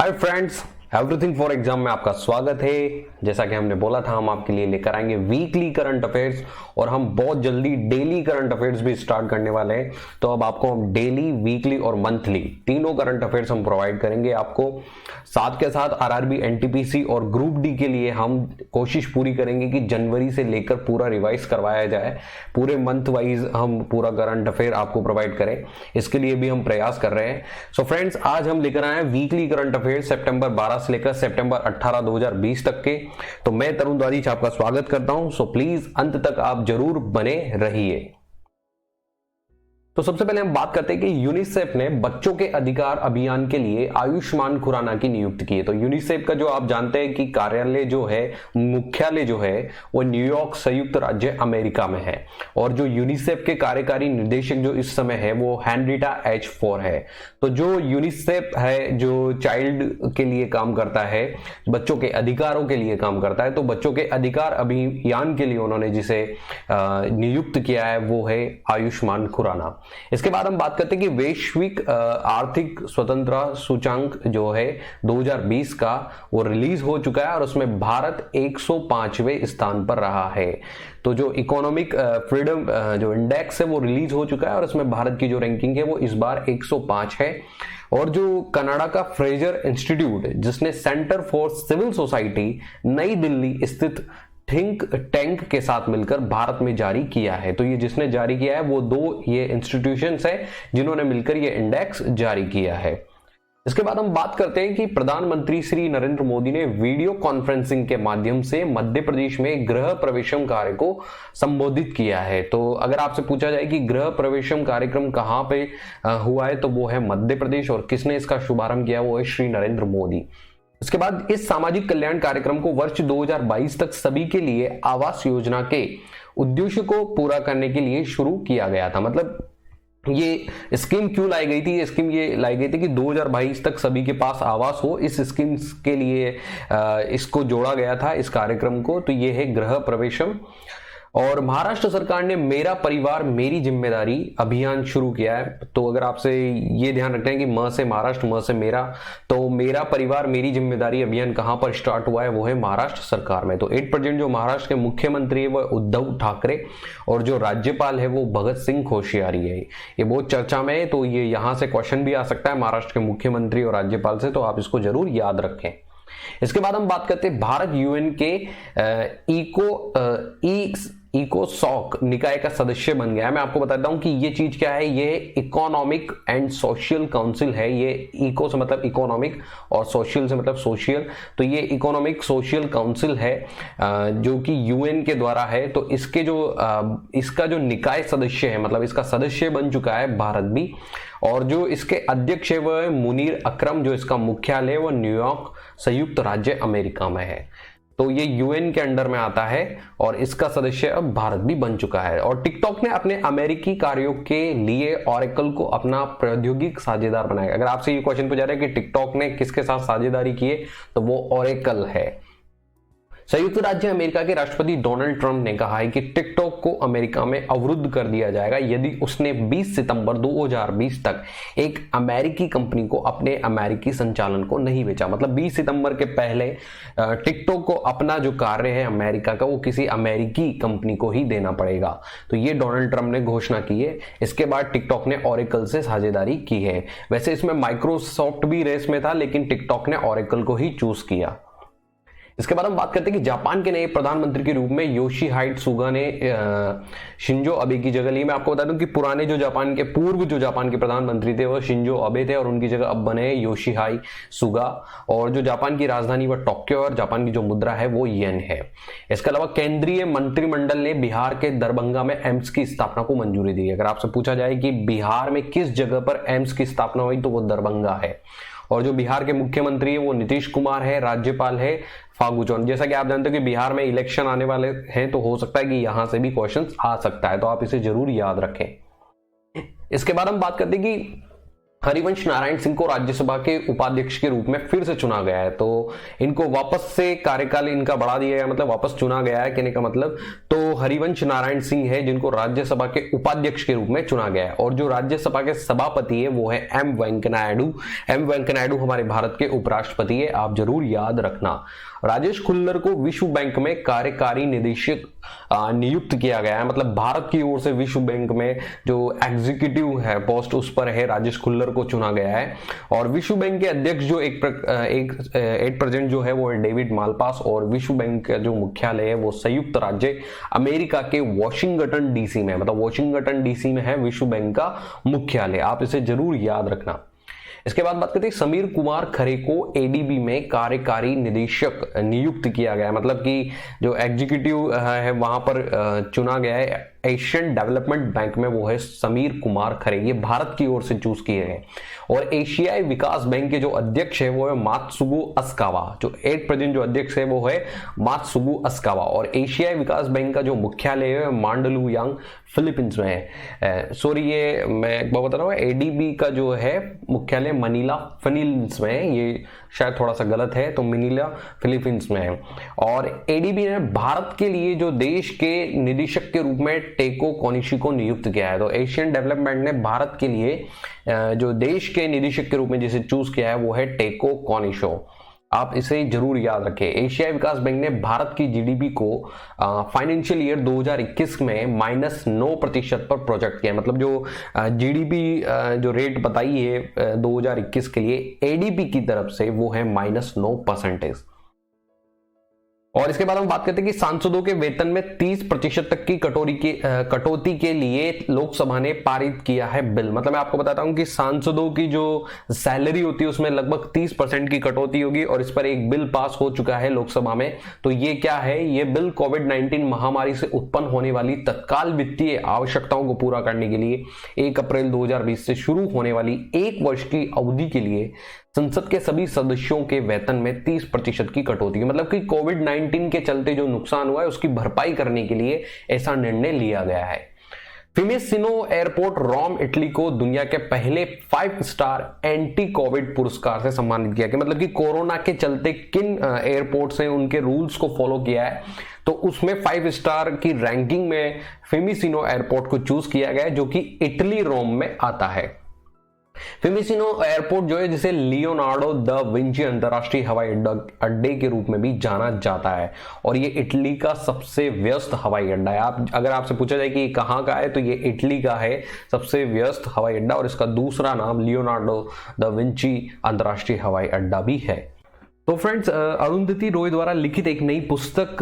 Hi friends, everything for exam में आपका स्वागत है। जैसा कि हमने बोला था, हम आपके लिए लेकर आएंगे वीकली करंट अफेयर्स और हम बहुत जल्दी डेली करंट अफेयर्स भी स्टार्ट करने वाले हैं। तो अब आपको हम डेली, वीकली और मंथली तीनों करंट अफेयर्स हम प्रोवाइड करेंगे आपको। साथ के साथ आरआरबी, एनटीपीसी और ग्रुप डी के लिए हम कोशिश पूरी करेंगे कि जनवरी से लेकर पूरा रिवाइज करवाया जाए, पूरे मंथ वाइज हम पूरा करंट अफेयर आपको प्रोवाइड करें। इसके लिए भी हम प्रयास कर रहे हैं। सो फ्रेंड्स, आज हम लेकर आए हैं वीकली करंट अफेयर सितंबर 12 से लेकर सितंबर 18 2020 तक के। तो मैं तरुण दारीच आपका स्वागत करता हूं। सो प्लीज अंत तक आप जरूर बने रहिए। तो सबसे पहले हम बात करते हैं कि यूनिसेफ ने बच्चों के अधिकार अभियान के लिए आयुष्मान खुराना की नियुक्ति की है। तो यूनिसेफ का जो आप जानते हैं कि कार्यालय जो है, मुख्यालय जो है वो न्यूयॉर्क संयुक्त राज्य अमेरिका में है। और जो यूनिसेफ के कार्यकारी निदेशक जो इस समय है वो हेनरिटा एच फोर है। तो जो यूनिसेफ है, जो चाइल्ड के लिए काम करता है, बच्चों के अधिकारों के लिए काम करता है, तो बच्चों के अधिकार अभियान के लिए उन्होंने जिसे नियुक्त किया है वो है आयुष्मान खुराना। इसके बाद हम बात करते हैं कि वैश्विक आर्थिक स्वतंत्रता सूचांक जो है 2020 का वो रिलीज हो चुका है और उसमें भारत 105वें स्थान पर रहा है। तो जो इकोनॉमिक फ्रीडम जो इंडेक्स है वो रिलीज हो चुका है और उसमें भारत की जो रैंकिंग है वो इस बार 105 है। और जो कनाडा का फ्रेजर इंस्टीट्यूट, जिसने सेंटर फॉर सिविल सोसाइटी नई दिल्ली स्थित थिंक टैंक के साथ मिलकर भारत में जारी किया है। तो ये जिसने जारी किया है वो दो ये इंस्टीट्यूशंस है जिन्होंने मिलकर ये इंडेक्स जारी किया है। इसके बाद हम बात करते हैं कि प्रधानमंत्री श्री नरेंद्र मोदी ने वीडियो कॉन्फ्रेंसिंग के माध्यम से मध्य प्रदेश में गृह प्रवेशम कार्य को संबोधित किया है। तो अगर आपसे पूछा जाए कि गृह प्रवेशम कार्यक्रम कहां पे हुआ है तो वो है मध्य प्रदेश, और किसने इसका शुभारंभ किया वो है श्री नरेंद्र मोदी। इसके बाद इस सामाजिक कल्याण कार्यक्रम को वर्ष 2022 तक सभी के लिए आवास योजना के उद्देश्य को पूरा करने के लिए शुरू किया गया था। मतलब ये स्कीम क्यों लाई गई थी? ये स्कीम ये लाई गई थी कि 2022 तक सभी के पास आवास हो। इस स्कीम के लिए इसको जोड़ा गया था, इस कार्यक्रम को। तो ये है गृह प्रवेशम। और महाराष्ट्र सरकार ने मेरा परिवार मेरी जिम्मेदारी अभियान शुरू किया है। तो अगर आपसे ये ध्यान रखना है कि म से महाराष्ट्र, म से मेरा, तो मेरा परिवार मेरी जिम्मेदारी अभियान कहां पर स्टार्ट हुआ है वो है महाराष्ट्र सरकार में। तो 8% जो महाराष्ट्र के मुख्यमंत्री है वो उद्धव ठाकरे और जो राज्यपाल है वो भगत सिंह कोश्यारी है। ये बहुत चर्चा में है, तो ये यहां से क्वेश्चन भी आ सकता है महाराष्ट्र के मुख्यमंत्री और राज्यपाल से, तो आप इसको जरूर याद रखें। इसके बाद हम बात करते हैं भारत यूएन के इकोसॉक निकाय का सदस्य बन गया है। मैं आपको बताता हूं कि ये चीज क्या है। ये इकोनॉमिक एंड सोशल काउंसिल है। ये इको से मतलब इकोनॉमिक और सोशल से मतलब सोशल। तो ये इकोनॉमिक सोशल काउंसिल है जो कि यूएन के द्वारा है। तो इसके जो इसका जो निकाय सदस्य है, मतलब इसका सदस्य बन चुका है भारत भी। और जो इसके अध्यक्ष है वह मुनीर अकरम। जो इसका मुख्यालय वो न्यूयॉर्क संयुक्त राज्य अमेरिका में है। तो ये यूएन के अंडर में आता है और इसका सदस्य अब भारत भी बन चुका है। और टिकटॉक ने अपने अमेरिकी कार्यों के लिए ऑरेकल को अपना प्रौद्योगिक साझेदार बनाया। अगर आपसे ये क्वेश्चन पूछा जाए कि टिकटॉक ने किसके साथ साझेदारी की है तो वो ऑरेकल है। संयुक्त राज्य अमेरिका के राष्ट्रपति डोनाल्ड ट्रंप ने कहा है कि टिकटॉक को अमेरिका में अवरुद्ध कर दिया जाएगा यदि उसने 20 सितंबर 2020 तक एक अमेरिकी कंपनी को अपने अमेरिकी संचालन को नहीं बेचा। मतलब 20 सितंबर के पहले टिकटॉक को अपना जो कार्य है अमेरिका का वो किसी अमेरिकी कंपनी को ही देना पड़ेगा। तो ये डोनाल्ड ट्रंप ने घोषणा की है। इसके बाद टिकटॉक ने ऑरेकल से साझेदारी की है। वैसे इसमें माइक्रोसॉफ्ट भी रेस में था, लेकिन टिकटॉक ने ऑरेकल को ही चूज किया। इसके बाद हम बात करते हैं कि जापान के नए प्रधानमंत्री के रूप में योशिहाइड सुगा ने शिंजो अबे की जगह ली। मैं आपको बता दूं कि पूर्व जो जापान के प्रधानमंत्री थे वो शिंजो अबे थे और उनकी जगह अब बने योशिहाई सुगा। और जो जापान की राजधानी वह टोक्यो और जापान की जो मुद्रा है वो येन है। इसके अलावा केंद्रीय मंत्रिमंडल ने बिहार के दरभंगा में एम्स की स्थापना को मंजूरी दी। अगर आपसे पूछा जाए कि बिहार में किस जगह पर एम्स की स्थापना हुई तो वो दरभंगा है। और जो बिहार के मुख्यमंत्री है वो नीतीश कुमार है, राज्यपाल है फागू चौहान। जैसा कि आप जानते हो कि बिहार में इलेक्शन आने वाले हैं, तो हो सकता है कि यहां से भी क्वेश्चंस आ सकता है, तो आप इसे जरूर याद रखें। इसके बाद हम बात करते हैं कि हरिवंश नारायण सिंह को राज्यसभा के उपाध्यक्ष के रूप में फिर से चुना गया है। तो इनको वापस से कार्यकाल इनका बढ़ा दिया गया, मतलब वापस चुना गया है, कहने का मतलब। तो हरिवंश नारायण सिंह है जिनको राज्यसभा के उपाध्यक्ष के रूप में चुना गया है। और जो राज्यसभा के सभापति है वो है एम वेंकैया नायडू। एम वेंकैया नायडू हमारे भारत के उपराष्ट्रपति है, आप जरूर याद रखना। राजेश खुल्लर को विश्व बैंक में कार्यकारी निदेशक नियुक्त किया गया है, मतलब भारत की ओर से विश्व बैंक में जो एग्जीक्यूटिव है पोस्ट उस पर है राजेश खुल्लर को चुना गया है। और विश्व बैंक के अध्यक्ष जो एक प्रेजेंट जो है वो है डेविड मालपास। और विश्व बैंक का जो मुख्यालय है वो संयुक्त राज्य अमेरिका के वॉशिंगटन डीसी में, मतलब वॉशिंगटन डीसी में है विश्व बैंक का मुख्यालय, आप इसे जरूर याद रखना। इसके बाद बात करते हैं समीर कुमार खरे को एडीबी में कार्यकारी निदेशक नियुक्त किया गया है, मतलब कि जो एग्जीक्यूटिव है वहां पर चुना गया है एशियन डेवलपमेंट बैंक में, वो है समीर कुमार खरे, ये भारत की ओर से चूज किए गए। और एशियाई विकास बैंक के जो अध्यक्ष है वो है मात्सुगु अस्कावा, जो एट प्रेजेंट जो अध्यक्ष है वो है मात्सुगु अस्कावा। और एशियाई विकास बैंक का जो मुख्यालय है मांडलुयांग फिलीपींस में है। सॉरी, ये मैं एक बार बता रहा हूँ, एडीबी का जो है मुख्यालय मनीला फिलीपींस में है, ये शायद थोड़ा सा गलत है, तो मनीला फिलीपींस में है। और एडीबी ने भारत के लिए जो देश के निदेशक के रूप में टेको कोनिशी को नियुक्त किया है। तो एशियन डेवलपमेंट ने भारत के लिए जो देश के निदेशक के रूप में जिसे चूज किया है वो है टेको कोनिशो, आप इसे जरूर याद रखें। एशियाई विकास बैंक ने भारत की जीडीपी को फाइनेंशियल ईयर 2021 में -9% पर प्रोजेक्ट किया, मतलब जो जीडीपी जो रेट बताई है 2021 के लिए एडीबी की तरफ से वो है -9%। और इसके बाद हम बात करते हैं कि सांसदों के वेतन में 30% तक की कटौती के लिए लोकसभा ने पारित किया है बिल। मतलब मैं आपको बताता हूं कि सांसदों की जो सैलरी होती है उसमें लगभग 30% की कटौती होगी, और इस पर एक बिल पास हो चुका है लोकसभा में। तो ये क्या है, ये बिल कोविड-19 महामारी से उत्पन्न होने वाली तत्काल वित्तीय आवश्यकताओं को पूरा करने के लिए 1 अप्रैल 2020 से शुरू होने वाली 1 वर्ष की अवधि के लिए संसद के सभी सदस्यों के वेतन में 30% की कटौती, मतलब कि कोविड-19 के चलते जो नुकसान हुआ है उसकी भरपाई करने के लिए ऐसा निर्णय लिया गया है। फिमिसिनो एयरपोर्ट रोम इटली को दुनिया के पहले 5 स्टार एंटी कोविड पुरस्कार से सम्मानित किया गया, मतलब कि कोरोना के चलते किन एयरपोर्ट ने उनके रूल्स को फॉलो किया है, तो उसमें 5 स्टार की रैंकिंग में फिमिसिनो एयरपोर्ट को चूज किया गया है, जो कि इटली रोम में आता है। फिमिसिनो एयरपोर्ट जो है जिसे लियोनार्डो द विंची अंतरराष्ट्रीय हवाई अड्डे के रूप में भी जाना जाता है, और ये इटली का सबसे व्यस्त हवाई अड्डा है। अगर आपसे पूछा जाए कि कहां का है तो ये इटली का है सबसे व्यस्त हवाई अड्डा, और इसका दूसरा नाम लियोनार्डो द विंची अंतरराष्ट्रीय हवाई अड्डा भी है। तो फ्रेंड्स, अरुंधति रॉय द्वारा लिखित एक नई पुस्तक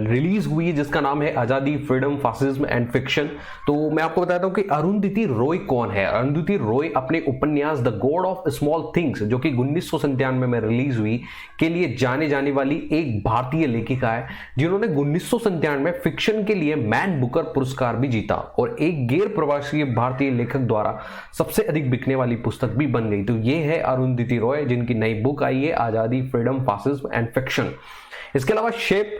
रिलीज हुई है जिसका नाम है आजादी, फ्रीडम, फासिज्म एंड फिक्शन। तो मैं आपको बताता हूं कि अरुंधति रॉय कौन है। अरुंधति रॉय अपने उपन्यास the God of small things, जो कि 1997 में रिलीज हुई, के लिए जाने जाने वाली एक भारतीय लेखिका है जिन्होंने 1997 में फिक्शन के लिए मैन बुकर पुरस्कार भी जीता, और एक गैर प्रवासी भारतीय लेखक द्वारा सबसे अधिक बिकने वाली पुस्तक भी बन गई। तो ये है अरुंधति रॉय जिनकी नई बुक आई, आजादी, फ्रीडम, फासिज्म एंड फिक्शन। इसके अलावा शेप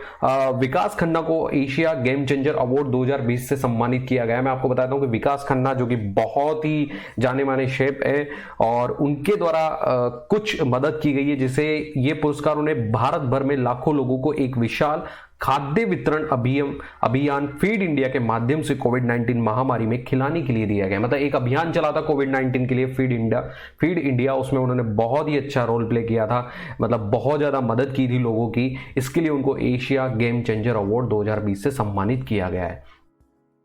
विकास खन्ना को एशिया गेम चेंजर अवार्ड 2020 से सम्मानित किया गया है। मैं आपको बताता हूं कि विकास खन्ना जो कि बहुत ही जाने माने शेप है, और उनके द्वारा कुछ मदद की गई है, जिसे ये पुरस्कार उन्हें भारत भर में लाखों लोगों को एक विशाल खाद्य वितरण अभियान फीड इंडिया के माध्यम से कोविड-19 महामारी में खिलाने के लिए दिया गया। मतलब एक अभियान चला था कोविड-19 के लिए, फीड इंडिया, उसमें उन्होंने बहुत ही अच्छा रोल प्ले किया था, मतलब बहुत ज्यादा मदद की थी लोगों की। इसके लिए उनको एशिया गेम चेंजर अवार्ड 2020 से सम्मानित किया गया है।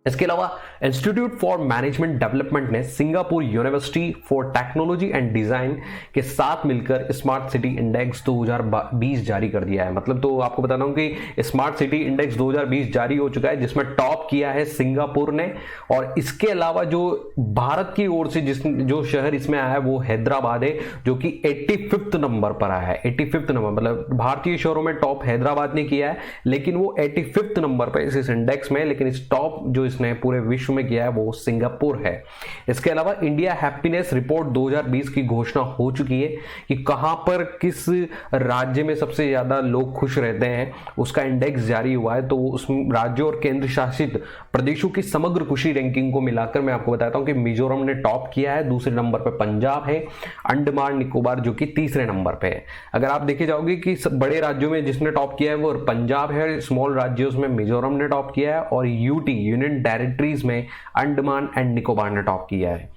इसके अलावा इंस्टीट्यूट फॉर मैनेजमेंट डेवलपमेंट ने Singapore university for technology and design के साथ मिलकर स्मार्ट सिटी इंडेक्स 2020 जारी कर दिया है। मतलब तो आपको बताना हूं कि स्मार्ट सिटी इंडेक्स 2020 जारी हो चुका है, जिसमें टॉप किया है सिंगापुर ने। और इसके अलावा जो भारत की ओर से जो शहर इसमें आया है वो हैदराबाद है, जो कि 85th नंबर पर आया है। 85th नंबर, मतलब भारतीय शहरों में टॉप हैदराबाद ने किया है, लेकिन वो 85th नंबर पर इस इंडेक्स में। लेकिन इस टॉप जो इसने जिसने पूरे विश्व में किया है वो सिंगापुर है। इसके अलावा इंडिया हैप्पीनेस रिपोर्ट 2020 की घोषणा हो चुकी है कि कहां पर किस राज्य में सबसे ज्यादा लोग खुश रहते हैं, उसका इंडेक्स जारी हुआ है। तो उस राज्यों और केंद्र शासित प्रदेशों की समग्र खुशी रैंकिंग को मिलाकर मैं आपको बताता हूं कि मिजोरम ने टॉप किया है, दूसरे नंबर पर पंजाब है, अंडमान निकोबार जो कि तीसरे नंबर पे है। अगर आप देखे जाओगे कि बड़े राज्यों में जिसने टॉप किया है वो पंजाब है, स्मॉल राज्यों में मिजोरम ने टॉप किया है, और यूटी यूनियन टेरिटरीज में अंडमान एंड निकोबार ने टॉप किया है।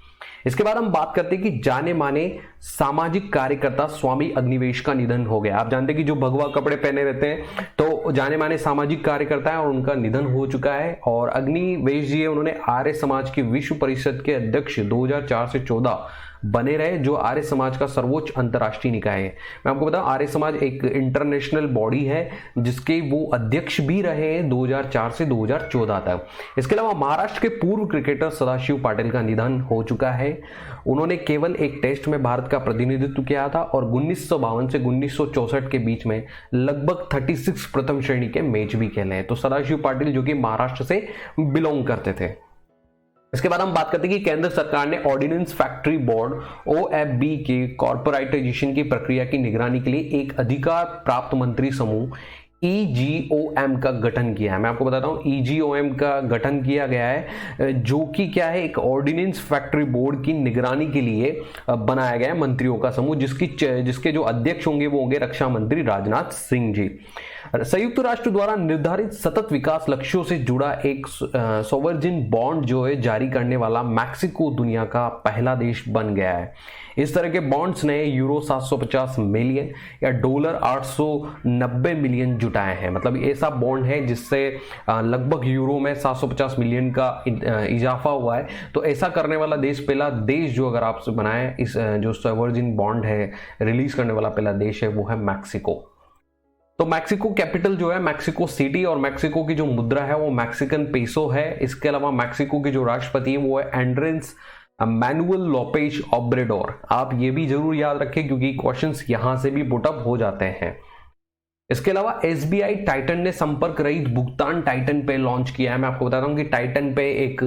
इसके बाद हम बात करते हैं कि जाने माने सामाजिक कार्यकर्ता स्वामी अग्निवेश का निधन हो गया। आप जानते हैं कि जो भगवा कपड़े पहने रहते हैं तो जाने माने सामाजिक कार्यकर्ता है और उनका निधन हो चुका है। और अग्निवेश जी उन्होंने आर्य समाज की विश्व परिषद के अध्यक्ष 2004 से 14 बने रहे, जो आर्य समाज का सर्वोच्च अंतर्राष्ट्रीय निकाय है। मैं आपको बताऊं आर्य समाज एक इंटरनेशनल बॉडी है जिसके वो अध्यक्ष भी रहे हैं 2004 से 2014 तक। इसके अलावा महाराष्ट्र के पूर्व क्रिकेटर सदाशिव पाटिल का निधन हो चुका है। उन्होंने केवल एक टेस्ट में भारत का प्रतिनिधित्व किया था और 1952 से 1964 के बीच में लगभग 36 प्रथम श्रेणी के मैच भी खेले हैं। तो सदाशिव पाटिल जो कि महाराष्ट्र से बिलोंग करते थे। इसके बाद हम बात करते हैं कि केंद्र सरकार ने ऑर्डिनेंस फैक्ट्री बोर्ड OFB के कॉर्पोरेटाइजेशन की प्रक्रिया की निगरानी के लिए एक अधिकार प्राप्त मंत्री समूह EGOM का गठन किया है। मैं आपको बताता हूं EGOM का गठन किया गया है, जो कि क्या है एक ऑर्डिनेंस फैक्ट्री बोर्ड की निगरानी के लिए बनाया गया है मंत्रियों का समूह, जिसके जो अध्यक्ष होंगे वो होंगे रक्षा मंत्री राजनाथ सिंह जी। संयुक्त राष्ट्र द्वारा निर्धारित सतत विकास लक्ष्यों से जुड़ा एक सोवरजिन बॉन्ड जो है जारी करने वाला मैक्सिको दुनिया का पहला देश बन गया है। इस तरह के बॉन्ड्स ने यूरो 750 मिलियन या डॉलर 890 मिलियन जुटाए हैं। मतलब ऐसा बॉन्ड है जिससे लगभग यूरो में 750 मिलियन का इजाफा हुआ है। तो ऐसा करने वाला देश, पहला देश जो अगर आपसे बनाए इस जो सोवरजिन बॉन्ड है रिलीज करने वाला पहला देश है वो है मैक्सिको। तो मैक्सिको कैपिटल जो है मैक्सिको सिटी, और मैक्सिको की जो मुद्रा है वो मैक्सिकन पेसो है। इसके अलावा मैक्सिको के जो राष्ट्रपति है वो है एंड्रेस मैनुअल लोपेज ऑब्रेडोर। आप ये भी जरूर याद रखें क्योंकि क्वेश्चंस यहां से भी पुटअप हो जाते हैं। इसके अलावा SBI टाइटन ने संपर्क रहित भुगतान टाइटन पे लॉन्च किया है। मैं आपको बताता हूँ कि टाइटन पे एक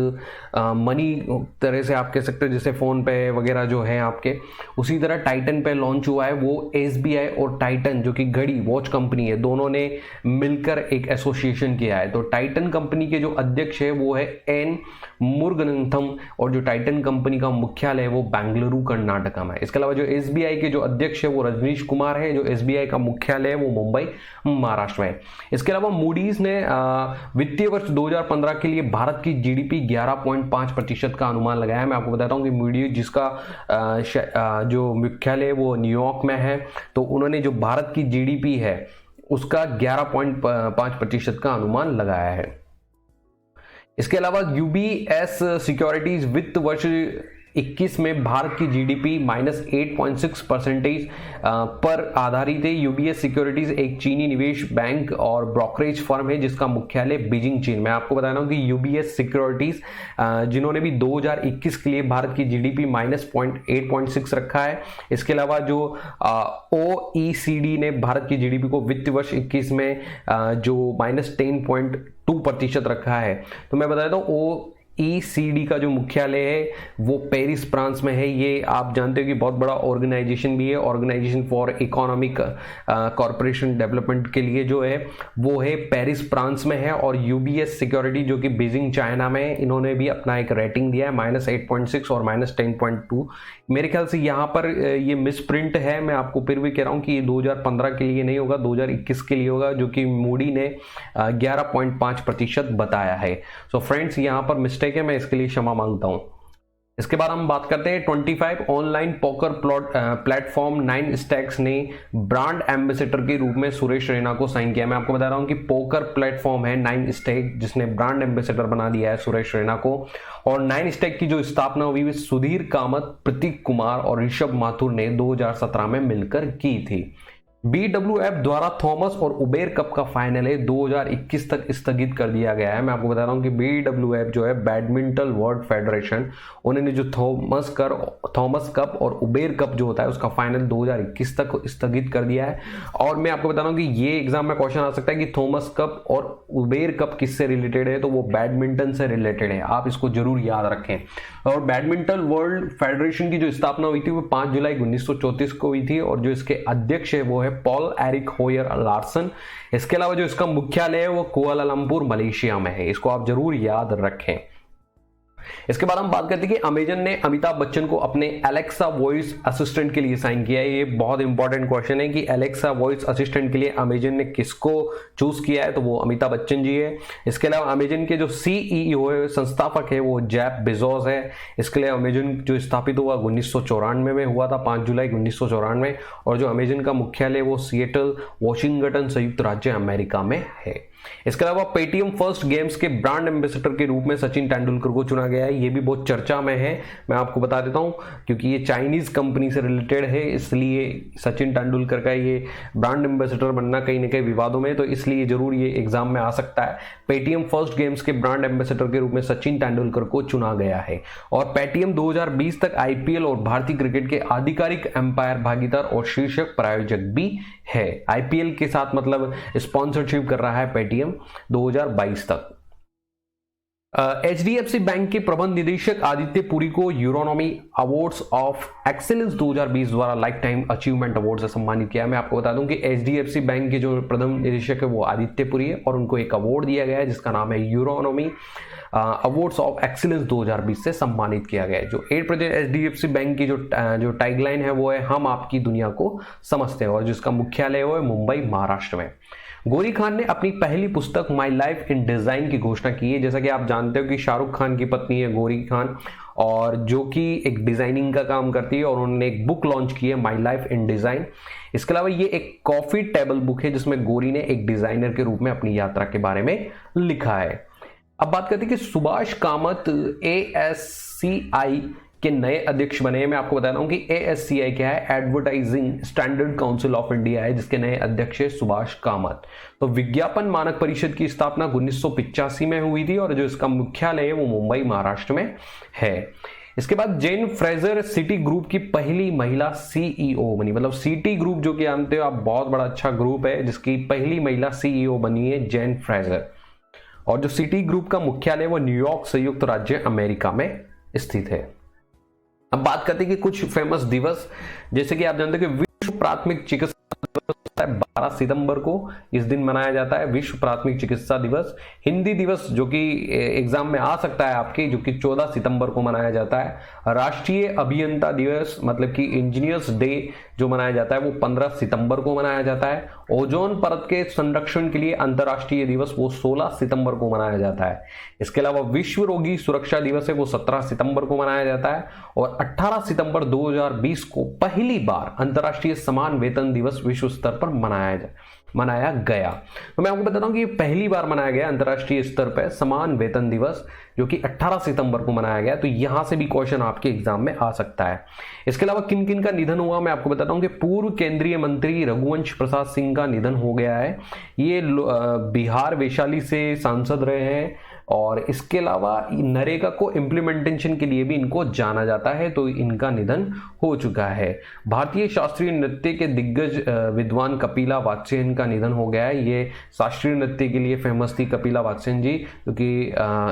मनी तरह से आप कह सकते हैं जैसे फोन पे वगैरह जो है आपके, उसी तरह टाइटन पे लॉन्च हुआ है। वो SBI और टाइटन जो कि घड़ी वॉच कंपनी है, दोनों ने मिलकर एक एसोसिएशन किया है। तो टाइटन कंपनी के जो अध्यक्ष है वो है N मुरुगनंथम, और जो टाइटन कंपनी का मुख्यालय है वो बेंगलुरु कर्नाटका में है। इसके अलावा जो SBI के जो अध्यक्ष है वो रजनीश कुमार है, जो SBI का मुख्यालय है वो मुंबई महाराष्ट्र में। इसके अलावा मूडीज ने वित्तीय वर्ष 2015 के लिए भारत की GDP 11.5% का अनुमान लगाया है। मैं आपको बताता हूं कि मूडीज जिसका जो मुख्यालय वो न्यूयॉर्क में है, तो उन्होंने जो भारत की GDP है उसका 11.5% का अनुमान लगाया है। इसके अलावा UBS सिक्योरिटीज वित्त वर्ष 21 में भारत की GDP -8.6% पर आधारित है। UBS सिक्योरिटीज एक चीनी निवेश बैंक और ब्रोकरेज फर्म है जिसका मुख्यालय बीजिंग चीन में। आपको बता रहा हूं कि UBS सिक्योरिटीज जिन्होंने भी 2021 के लिए भारत की GDP -8.6 रखा है। इसके अलावा जो OECD ने भारत की GDP को वित्त वर्ष 21 में जो -10.2% रखा है। तो मैं बताता हूँ OECD का जो मुख्यालय है वो पेरिस फ्रांस में है। ये आप जानते हो कि बहुत बड़ा ऑर्गेनाइजेशन भी है, organisation for economic corporation development के लिए जो है वो है पेरिस फ्रांस में है। और UBS सिक्योरिटी जो कि बीजिंग चाइना में है, इन्होंने भी अपना एक रेटिंग दिया है -8.6 और -10.2। मेरे ख्याल से यहाँ पर ये मिसप्रिंट है, मैं आपको फिर भी कह रहा हूँ कि 2015 के लिए नहीं होगा, 2021 के लिए होगा, जो कि मूडी ने 11.5% बताया है। सो फ्रेंड्स यहाँ पर मिस्टेक है, मैं इसके लिए क्षमा मांगता हूँ। इसके बाद हम बात करते हैं 25 ऑनलाइन पोकर प्लेटफॉर्म 9 स्टैक्स ने ब्रांड एम्बेसडर के रूप में सुरेश रैना को साइन किया। मैं आपको बता रहा हूं कि पोकर प्लेटफॉर्म है 9 स्टैक जिसने ब्रांड एम्बेसडर बना दिया है सुरेश रैना को। और 9 स्टैक की जो स्थापना हुई सुधीर कामत, प्रतीक कुमार और ऋषभ माथुर ने 2017 में मिलकर की थी। BWF द्वारा थॉमस और उबेर कप का फाइनल है 2021 तक स्थगित कर दिया गया है। मैं आपको बता रहा हूं कि BWF जो है बैडमिंटन वर्ल्ड फेडरेशन, उन्होंने जो थॉमस कप और उबेर कप जो होता है उसका फाइनल 2021 तक स्थगित कर दिया है। और मैं आपको बता रहा हूं कि ये एग्जाम में क्वेश्चन आ सकता है कि थॉमस कप और उबेर कप किससे रिलेटेड है, तो वो बैडमिंटन से रिलेटेड है, आप इसको जरूर याद रखें। और बैडमिंटन वर्ल्ड फेडरेशन की जो स्थापना हुई थी वो 5 जुलाई 1934 को हुई थी और जो इसके अध्यक्ष है वो है पॉल एरिक होयर लार्सन। इसके अलावा जो इसका मुख्यालय है वो कुआलालंपुर मलेशिया में है, इसको आप जरूर याद रखें। इसके बाद हम बात करते हैं कि अमेजन ने अमिताभ बच्चन को अपने एलेक्सा वॉइस असिस्टेंट के लिए साइन किया है। ये बहुत इंपॉर्टेंट क्वेश्चन है कि एलेक्सा वॉइस असिस्टेंट के लिए अमेजन ने किसको चूज किया है, तो वो अमिताभ बच्चन जी है। इसके अलावा अमेजन के जो CEO है, संस्थापक है, वो जेफ बेजोस है। इसके लिए अमेजन जो स्थापित हुआ 1994 में हुआ था, 5 जुलाई 1994, और जो अमेजन का मुख्यालय वो सिएटल वॉशिंगटन संयुक्त राज्य अमेरिका में है। इसके अलावा पेटीएम फर्स्ट गेम्स के ब्रांड एम्बेसडर के रूप में सचिन तेंदुलकर को चुना गया है। ये भी बहुत चर्चा में है, मैं आपको बता देता हूं, क्योंकि ये चाइनीज कंपनी से रिलेटेड है, इसलिए सचिन तेंदुलकर का ये ब्रांड एम्बेसडर बनना कहीं ना कहीं विवादों में, तो इसलिए जरूर ये एग्जाम में आ सकता है। पेटीएम फर्स्ट गेम्स के ब्रांड एम्बेसडर के रूप में सचिन तेंदुलकर को चुना गया है। और पेटीएम 2020 तक IPL और भारतीय क्रिकेट के आधिकारिक एम्पायर, भागीदार और शीर्षक प्रायोजक भी है। IPL के साथ मतलब स्पॉन्सरशिप कर रहा है पेटीएम 2022 तक। HDFC बैंक के प्रबंध निदेशक आदित्य पुरी को यूरोनॉमी अवार्ड्स ऑफ एक्सीलेंस 2020 द्वारा लाइफ टाइम अचीवमेंट अवार्ड से सम्मानित किया। मैं आपको बता दूं कि HDFC बैंक के जो प्रबंध निदेशक है वो आदित्य पुरी है और उनको एक अवार्ड दिया गया है जिसका नाम है यूरोनॉमी अवार्ड्स ऑफ एक्सीलेंस 2020 से सम्मानित किया गया है। जो 8% HDFC बैंक की जो टैगलाइन है वो है हम आपकी दुनिया को समझते हैं, और जिसका मुख्यालय वो है मुंबई महाराष्ट्र में। गौरी खान ने अपनी पहली पुस्तक माई लाइफ इन डिजाइन की घोषणा की है। जैसा कि आप जानते हो कि शाहरुख खान की पत्नी है गौरी खान, और जो कि एक डिजाइनिंग का काम करती है, और उन्होंने एक बुक लॉन्च की है माई लाइफ इन डिजाइन। इसके अलावा ये एक कॉफी टेबल बुक है जिसमें गौरी ने एक डिजाइनर के रूप में अपनी यात्रा के बारे में लिखा है। अब बात करते हैं कि सुभाष कामत ASCI के नए अध्यक्ष बने हैं। मैं आपको बता रहा हूं कि ASCI क्या है, advertising standard council of India है, जिसके नए अध्यक्ष है सुभाष कामत। तो विज्ञापन मानक परिषद की स्थापना 1985 में हुई थी और जो इसका मुख्यालय है वो मुंबई महाराष्ट्र में है। इसके बाद जेन फ्रेजर सिटी ग्रुप की पहली महिला CEO बनी। मतलब सिटी ग्रुप जो कि जानते हो आप, बहुत बड़ा अच्छा ग्रुप है, जिसकी पहली महिला CEO बनी है जेन फ्रेजर। और जो सिटी ग्रुप का मुख्यालय वो न्यूयॉर्क संयुक्त राज्य अमेरिका में स्थित है। अब बात करते हैं कि कुछ फेमस दिवस, जैसे कि आप जानते हो कि विश्व प्राथमिक चिकित्सा दिवस 12 सितंबर को इस दिन मनाया जाता है, विश्व प्राथमिक चिकित्सा दिवस। हिंदी दिवस जो कि एग्जाम में आ सकता है आपके, जो कि 14 सितंबर को मनाया जाता है। राष्ट्रीय अभियंता दिवस मतलब कि इंजीनियर्स डे जो मनाया जाता है वो 15 सितंबर को मनाया जाता है। ओजोन परत के संरक्षण के लिए अंतर्राष्ट्रीय दिवस वो 16 सितंबर को मनाया जाता है। इसके अलावा विश्व रोगी सुरक्षा दिवस है वो 17 सितंबर को मनाया जाता है। और 18 सितंबर 2020 को पहली बार अंतर्राष्ट्रीय समान वेतन दिवस विश्व स्तर पर मनाया गया। तो मैं आपको बताता हूं कि ये पहली बार मनाया गया अंतर्राष्ट्रीय स्तर पर समान वेतन दिवस, जो कि 18 सितंबर को मनाया गया। तो यहां से भी क्वेश्चन आपके एग्जाम में आ सकता है। इसके अलावा किन किन का निधन हुआ मैं आपको बताता हूं कि पूर्व केंद्रीय मंत्री रघुवंश प्रसाद सिंह का निधन हो गया है। ये बिहार वैशाली से सांसद रहे हैं, और इसके अलावा नरेगा को इम्प्लीमेंटेशन के लिए भी इनको जाना जाता है, तो इनका निधन हो चुका है। भारतीय शास्त्रीय नृत्य के दिग्गज विद्वान कपिला वात्स्यन का निधन हो गया है। ये शास्त्रीय नृत्य के लिए फेमस थी कपिला वात्स्यन जी, क्योंकि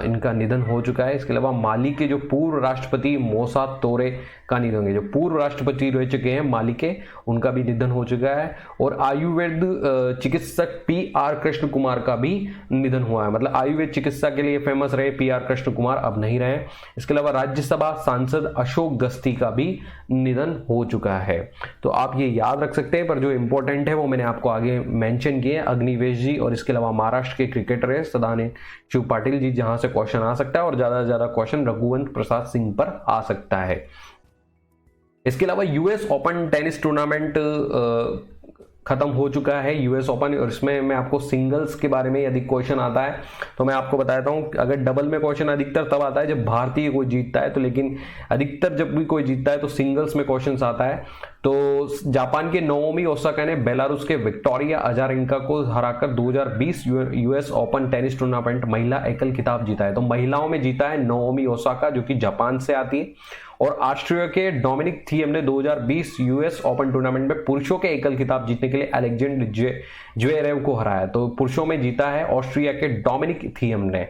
इनका निधन हो चुका है। इसके अलावा माली के जो पूर्व राष्ट्रपति मोसा तोरे का निधन है, जो पूर्व राष्ट्रपति रह चुके हैं माली के, उनका भी निधन हो चुका है। और आयुर्वेद चिकित्सक PR कृष्ण कुमार का भी निधन हुआ है। मतलब आयुर्वेद चिकित्सा के लिए फेमस रहे PR कृष्ण कुमार, अब नहीं रहे। इसके अलावा राज्यसभा सांसद अशोक गस्ती का भी निधन हो चुका है। तो आप ये याद रख सकते हैं, पर जो इंपॉर्टेंट है वो मैंने आपको आगे मेंशन किए, अग्निवेश जी, और इसके अलावा महाराष्ट्र के क्रिकेटर है सदानंद शिव पाटिल जी, जहां से क्वेश्चन आ सकता है, और ज्यादा से ज्यादा क्वेश्चन रघुवंश प्रसाद सिंह पर आ सकता है। इसके अलावा US ओपन टेनिस टूर्नामेंट खत्म हो चुका है, US ओपन, और इसमें मैं आपको सिंगल्स के बारे में यदि क्वेश्चन आता है तो मैं आपको बताता हूं। अगर डबल में क्वेश्चन अधिकतर तब आता है जब भारतीय कोई जीतता है, तो लेकिन अधिकतर जब भी कोई जीतता है तो सिंगल्स में क्वेश्चन आता है। तो जापान के नाओमी ओसाका ने बेलारूस के विक्टोरिया अजारेंका को हराकर 2020 यूएस ओपन टेनिस टूर्नामेंट महिला एकल खिताब जीता है। तो महिलाओं में जीता है नाओमी ओसाका जो कि जापान से आती है, और ऑस्ट्रिया के डोमिनिक थिएम ने 2020 यूएस ओपन टूर्नामेंट में पुरुषों के एकल खिताब जीतने के लिए अलेक्जेंडर ज्वेरेव को हराया। तो पुरुषों में जीता है ऑस्ट्रिया के डोमिनिक थिएम ने।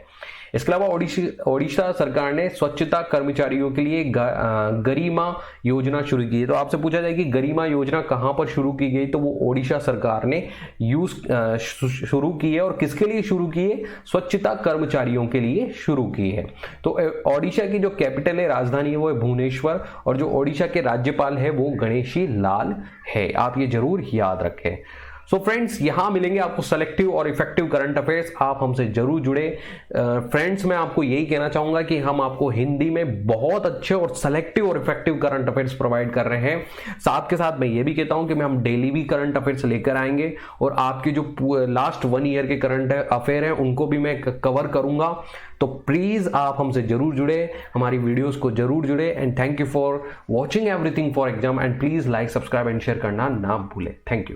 इसके अलावा ओडिशा सरकार ने स्वच्छता कर्मचारियों के लिए गरिमा योजना शुरू की है। तो आपसे पूछा जाए कि गरिमा योजना कहां पर शुरू की गई, तो वो ओडिशा सरकार ने शुरू की है। और किसके लिए शुरू की है? स्वच्छता कर्मचारियों के लिए शुरू की है। तो ओडिशा की जो कैपिटल है, राजधानी है, वो है भुवनेश्वर, और जो ओडिशा के राज्यपाल है वो गणेशी लाल है। आप ये जरूर याद रखें। सो फ्रेंड्स, यहां मिलेंगे आपको सेलेक्टिव और इफेक्टिव करंट अफेयर्स। आप हमसे जरूर जुड़े। फ्रेंड्स, मैं आपको यही कहना चाहूंगा कि हम आपको हिंदी में बहुत अच्छे और सेलेक्टिव और इफेक्टिव करंट अफेयर्स प्रोवाइड कर रहे हैं। साथ के साथ मैं ये भी कहता हूं कि हम डेली भी करंट अफेयर्स लेकर आएंगे, और आपके जो लास्ट 1 ईयर के करंट अफेयर हैं उनको भी मैं कवर करूंगा। तो प्लीज आप हमसे जरूर जुड़े, हमारी वीडियोस को जरूर जुड़े। And thank you for watching everything for exam, and please like, subscribe and share करना ना भूले। Thank you.